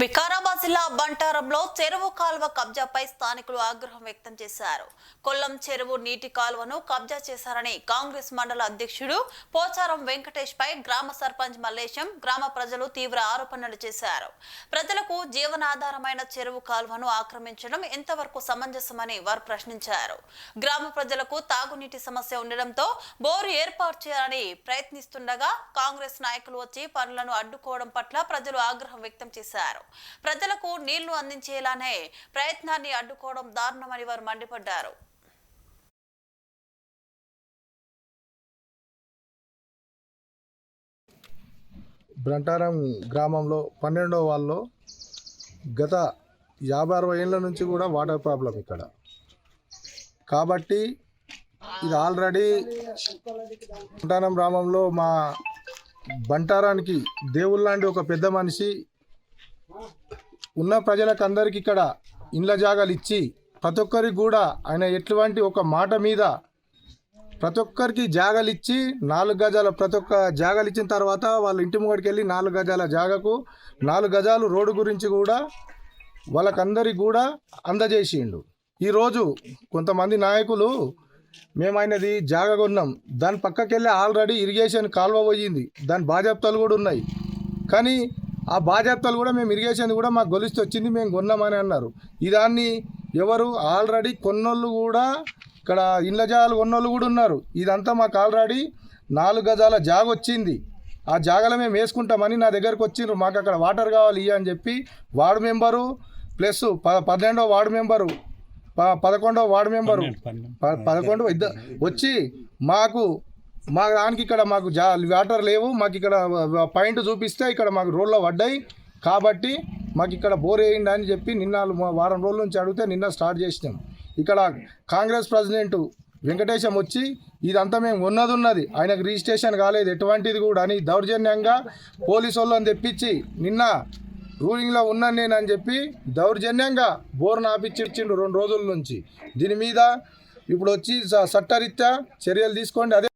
వికారాబాద్ జిల్లా బంటారంలో చెరువు కాలువ కబ్జాపై స్థానికులు ఆగ్రహం వ్యక్తం చేశారు. కొల్లం చెరువు నీటి కాలువను కబ్జా చేశారని కాంగ్రెస్ మండల అధ్యక్షుడు పోచారం వెంకటేష్ పై గ్రామ సర్పంచ్ మల్లేశం, గ్రామ ప్రజలు తీవ్ర ఆరోపణలు చేశారు. ప్రజలకు జీవనాధారమైన చెరువు కాలువను ఆక్రమించడం ఎంతవరకు సమంజసమని వారు ప్రశ్నించారు. గ్రామ ప్రజలకు తాగునీటి సమస్య ఉండడంతో బోరు ఏర్పాటు చేయాలని ప్రయత్నిస్తుండగా కాంగ్రెస్ నాయకులు వచ్చి పనులను అడ్డుకోవడం పట్ల ప్రజలు ఆగ్రహం వ్యక్తం చేశారు. ప్రజలకు నీళ్లు అందించేలానే ప్రయత్నాన్ని అడ్డుకోవడం దారుణమని వారు మండిపడ్డారు. బంటారం గ్రామంలో 12వ వార్డులో గత 50-60 ఏళ్ల నుంచి కూడా వాటర్ ప్రాబ్లం ఇక్కడ. కాబట్టి ఇది ఆల్రెడీ బంటారం గ్రామంలో మా బంటారానికి దేవుళ్ళంటి ఒక పెద్ద మనిషి ఉన్న ప్రజలకు అందరికి ఇక్కడ ఇండ్ల జాగాలు ఇచ్చి ప్రతి ఒక్కరికి కూడా ఆయన ఎటువంటి ఒక మాట మీద ప్రతి ఒక్కరికి జాగాలు ఇచ్చి 4 గజాల ప్రతి ఒక్క జాగాలు ఇచ్చిన తర్వాత వాళ్ళ ఇంటి ముంగడికి వెళ్ళి 4 గజాల జాగాకు 4 గజాలు రోడ్డు గురించి కూడా వాళ్ళకందరికి కూడా అందజేసిండు. ఈరోజు కొంతమంది నాయకులు మేము ఆయనది జాగా కొన్నాం, దాని పక్కకెళ్ళి ఆల్రెడీ ఇరిగేషన్ కాలువ పోయింది, దాని బాధ్యతలు కూడా ఉన్నాయి. కానీ ఆ బాధ్యతలు కూడా మేము ఇరిగేషన్ కూడా మాకు గొలిస్తే వచ్చింది, మేము కొన్నామని అన్నారు. దాన్ని ఎవరు ఆల్రెడీ కొన్నోళ్ళు కూడా ఇక్కడ ఇండ్ల జాగాలు కొన్నోళ్ళు కూడా ఉన్నారు. ఇదంతా మాకు ఆల్రెడీ 4 గజాల జాగ వచ్చింది, ఆ జాగాలో మేము వేసుకుంటామని నా దగ్గరకు వచ్చిండ్రు. మాకు అక్కడ వాటర్ కావాలి అని చెప్పి వార్డు మెంబరు ప్లస్ 12వ వార్డు మెంబరు 11వ వార్డు మెంబరు 11 ఇద్దరు వచ్చి మా దానికి ఇక్కడ మాకు వాటర్ లేవు, మాకు ఇక్కడ పాయింట్ చూపిస్తే ఇక్కడ మాకు రోడ్లో పడ్డాయి కాబట్టి మాకు ఇక్కడ బోర్ వేయండి అని చెప్పి నిన్న వారం రోజుల నుంచి అడిగితే నిన్న స్టార్ట్ చేసినాం. ఇక్కడ కాంగ్రెస్ ప్రెసిడెంట్ వెంకటేశం వచ్చి ఇదంతా మేము ఉన్నది ఆయనకు రిజిస్ట్రేషన్ కాలేదు ఎటువంటిది కూడా అని దౌర్జన్యంగా పోలీసు వాళ్ళని తెప్పించి నిన్న రూలింగ్లో ఉన్నాను నేను అని చెప్పి దౌర్జన్యంగా బోర్ను ఆపిచ్చిచ్చిండు 2 రోజుల నుంచి. దీని మీద ఇప్పుడు వచ్చి చట్టరీత్యా చర్యలు తీసుకోండి. అదే